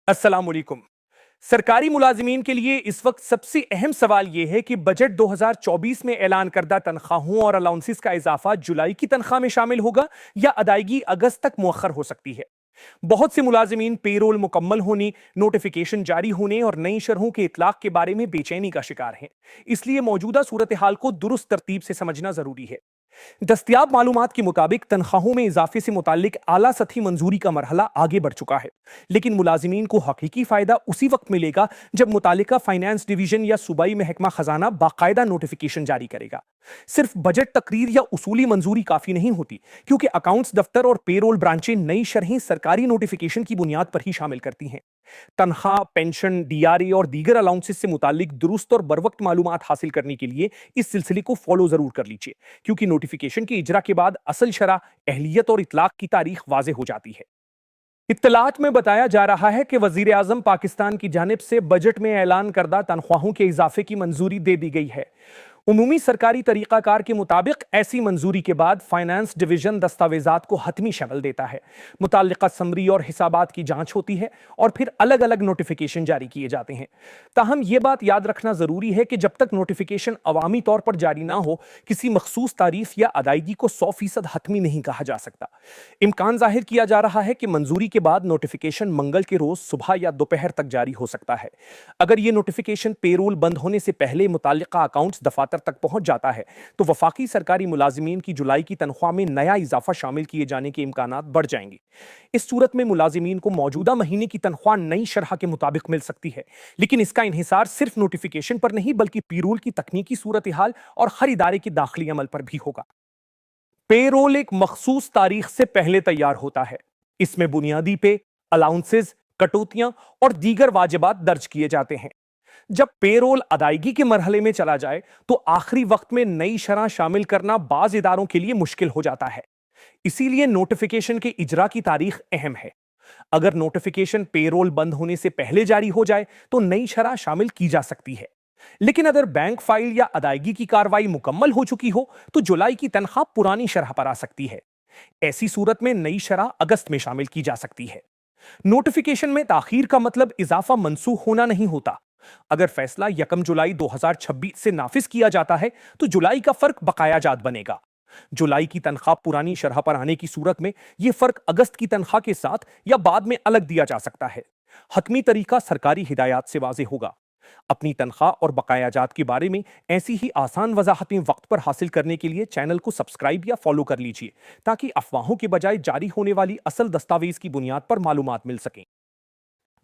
السلام علیکم۔ سرکاری ملازمین کے لیے اس وقت سب سے اہم سوال یہ ہے کہ بجٹ 2024 میں اعلان کردہ تنخواہوں اور الاؤنسز کا اضافہ جولائی کی تنخواہ میں شامل ہوگا یا ادائیگی اگست تک مؤخر ہو سکتی ہے۔ بہت سے ملازمین پے رول مکمل ہونے، نوٹیفیکیشن جاری ہونے اور نئی شرحوں کے اطلاق کے بارے میں بے چینی کا شکار ہیں۔ اس لیے موجودہ صورتحال کو درست ترتیب سے سمجھنا ضروری ہے۔ دستیاب معلومات کے مطابق تنخواہوں میں اضافے سے متعلق اعلیٰ سطحی منظوری کا مرحلہ آگے بڑھ چکا ہے، لیکن ملازمین کو حقیقی فائدہ اسی وقت ملے گا جب متعلقہ فائنانس ڈویژن یا صوبائی محکمہ خزانہ باقاعدہ نوٹیفیکیشن جاری کرے گا۔ صرف بجٹ تقریر یا اصولی منظوری کافی نہیں ہوتی، کیونکہ اکاؤنٹس دفتر اور پے رول برانچیں نئی شرحیں سرکاری نوٹیفیکیشن کی بنیاد پر ہی شامل کرتی ہیں۔ تنخواہ، پینشن، ڈی آر اے اور دیگر الاؤنسز سے متعلق درست اور بروقت معلومات حاصل کرنے کے لیے اس سلسلے کو فالو ضرور کر لیجیے، کیونکہ نوٹیفیکیشن کے اجرا کے بعد اصل شرح، اہلیت اور اطلاق کی تاریخ واضح ہو جاتی ہے۔ اطلاعات میں بتایا جا رہا ہے کہ وزیر اعظم پاکستان کی جانب سے بجٹ میں اعلان کردہ تنخواہوں کے اضافے کی منظوری دے دی گئی ہے۔ عمومی سرکاری طریقہ کار کے مطابق ایسی منظوری کے بعد فائنانس ڈویژن دستاویزات کو حتمی شکل دیتا ہے، متعلقہ سمری اور حسابات کی جانچ ہوتی ہے اور پھر الگ الگ نوٹیفیکیشن جاری کیے جاتے ہیں۔ تاہم یہ بات یاد رکھنا ضروری ہے کہ جب تک نوٹیفیکیشن عوامی طور پر جاری نہ ہو، کسی مخصوص تاریخ یا ادائیگی کو 100% حتمی نہیں کہا جا سکتا۔ امکان ظاہر کیا جا رہا ہے کہ منظوری کے بعد نوٹیفیکیشن منگل کے روز صبح یا دوپہر تک جاری ہو سکتا ہے۔ اگر یہ نوٹیفیکیشن پے رول بند ہونے سے پہلے متعلقہ اکاؤنٹس دفاتر تک پہنچ جاتا ہے تو وفاقی سرکاری ملازمین کی جولائی کی تنخواہ میں نیا اضافہ شامل کیے جانے کے امکانات بڑھ جائیں گے۔ اس صورت میں ملازمین کو موجودہ مہینے کی تنخواہ نئی شرح کے مطابق مل سکتی ہے، لیکن اس کا انحصار صرف نوٹیفیکیشن پر نہیں بلکہ پے رول کی تکنیکی صورتحال اور ہر ادارے کے داخلی عمل پر بھی ہوگا۔ پے رول ایک مخصوص تاریخ سے پہلے تیار ہوتا ہے۔ اس میں بنیادی پے، الاؤنسز، کٹوتیاں اور دیگر واجبات درج کیے جاتے ہیں۔ جب پے رول ادائیگی کے مرحلے میں چلا جائے تو آخری وقت میں نئی شرح شامل کرنا بعض اداروں کے لیے مشکل ہو جاتا ہے۔ اسی لیے نوٹیفیکیشن کے اجرا کی تاریخ اہم ہے۔ اگر نوٹیفیکیشن پے رول بند ہونے سے پہلے جاری ہو جائے تو نئی شرح شامل کی جا سکتی ہے، لیکن اگر بینک فائل یا ادائیگی کی کارروائی مکمل ہو چکی ہو تو جولائی کی تنخواہ پرانی شرح پر آ سکتی ہے۔ ایسی صورت میں نئی شرح اگست میں شامل کی جا سکتی ہے۔ نوٹیفیکیشن میں تاخیر کا مطلب اضافہ منسوخ ہونا نہیں ہوتا۔ اگر فیصلہ 1 جولائی 2026 سے نافذ کیا جاتا ہے تو جولائی کا فرق بقایا جات بنے گا۔ جولائی کی تنخواہ پرانی شرح پر آنے کی صورت میں یہ فرق اگست کی تنخواہ کے ساتھ یا بعد میں الگ دیا جا سکتا ہے۔ حتمی طریقہ سرکاری ہدایات سے واضح ہوگا۔ اپنی تنخواہ اور بقایا جات کے بارے میں ایسی ہی آسان وضاحتیں وقت پر حاصل کرنے کے لیے چینل کو سبسکرائب یا فالو کر لیجیے، تاکہ افواہوں کے بجائے جاری ہونے والی اصل دستاویز کی بنیاد پر معلومات مل سکیں۔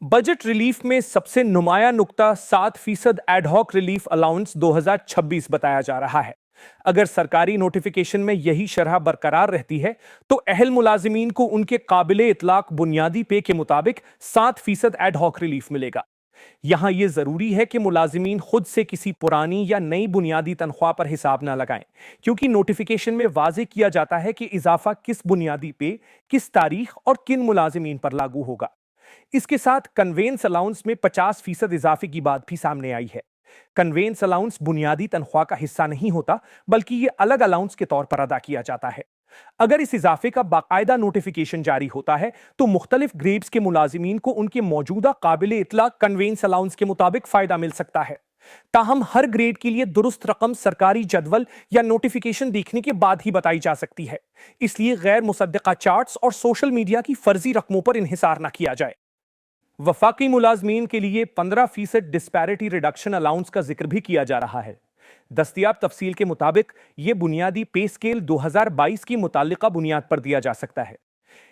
بجٹ ریلیف میں سب سے نمایاں نکتہ 7% ایڈ ہاک ریلیف الاؤنس 2026 بتایا جا رہا ہے۔ اگر سرکاری نوٹیفیکیشن میں یہی شرح برقرار رہتی ہے تو اہل ملازمین کو ان کے قابل اطلاق بنیادی پے کے مطابق 7% ایڈ ہاک ریلیف ملے گا۔ یہاں یہ ضروری ہے کہ ملازمین خود سے کسی پرانی یا نئی بنیادی تنخواہ پر حساب نہ لگائیں، کیونکہ نوٹیفیکیشن میں واضح کیا جاتا ہے کہ اضافہ کس بنیادی پے، کس تاریخ اور کن ملازمین پر لاگو ہوگا۔ اس کے ساتھ کنوینس الاؤنس میں 50% اضافے کی بات بھی سامنے آئی ہے۔ کنوینس الاؤنس بنیادی تنخواہ کا حصہ نہیں ہوتا، بلکہ یہ الگ الاؤنس کے طور پر ادا کیا جاتا ہے۔ اگر اس اضافے کا باقاعدہ نوٹیفیکیشن جاری ہوتا ہے تو مختلف گریڈز کے ملازمین کو ان کے موجودہ قابل اطلاق کنوینس الاؤنس کے مطابق فائدہ مل سکتا ہے۔ تاہم ہر گریڈ کے لیے درست رقم سرکاری جدول یا نوٹیفیکیشن دیکھنے کے بعد ہی بتائی جا سکتی ہے، اس لیے غیر مصدقہ چارٹس اور سوشل میڈیا کی فرضی رقموں پر انحصار نہ کیا جائے۔ وفاقی ملازمین کے لیے 15% ڈسپیرٹی ریڈکشن الاؤنس کا ذکر بھی کیا جا رہا ہے۔ دستیاب تفصیل کے مطابق یہ بنیادی پے سکیل 2022 کی متعلقہ بنیاد پر دیا جا سکتا ہے۔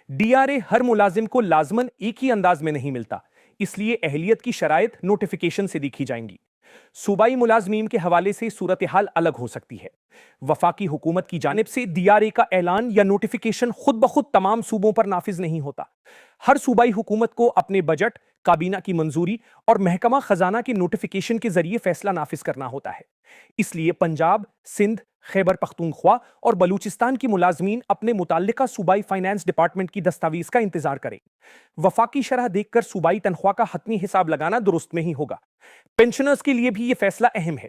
ڈی آر اے ہر ملازم کو لازماً ایک ہی انداز میں نہیں ملتا، اس لیے اہلیت کی شرائط نوٹیفیکیشن سے دیکھی جائیں گی۔ صوبائی ملازمین کے حوالے سے صورتحال الگ ہو سکتی ہے۔ وفاقی حکومت کی جانب سے ڈی آر اے کا اعلان یا نوٹیفیکیشن خود بخود تمام صوبوں پر نافذ نہیں ہوتا۔ ہر صوبائی حکومت کو اپنے بجٹ، کابینہ کی منظوری اور محکمہ خزانہ کے نوٹیفیکیشن کے ذریعے فیصلہ نافذ کرنا ہوتا ہے۔ اس لیے پنجاب، سندھ، خیبر پختونخوا اور بلوچستان کی ملازمین اپنے متعلقہ صوبائی فائنانس ڈپارٹمنٹ کی دستاویز کا انتظار کریں۔ وفاقی شرح دیکھ کر صوبائی تنخواہ کا حتمی حساب لگانا درست نہیں ہوگا۔ پینشنرز کے لیے بھی یہ فیصلہ اہم ہے۔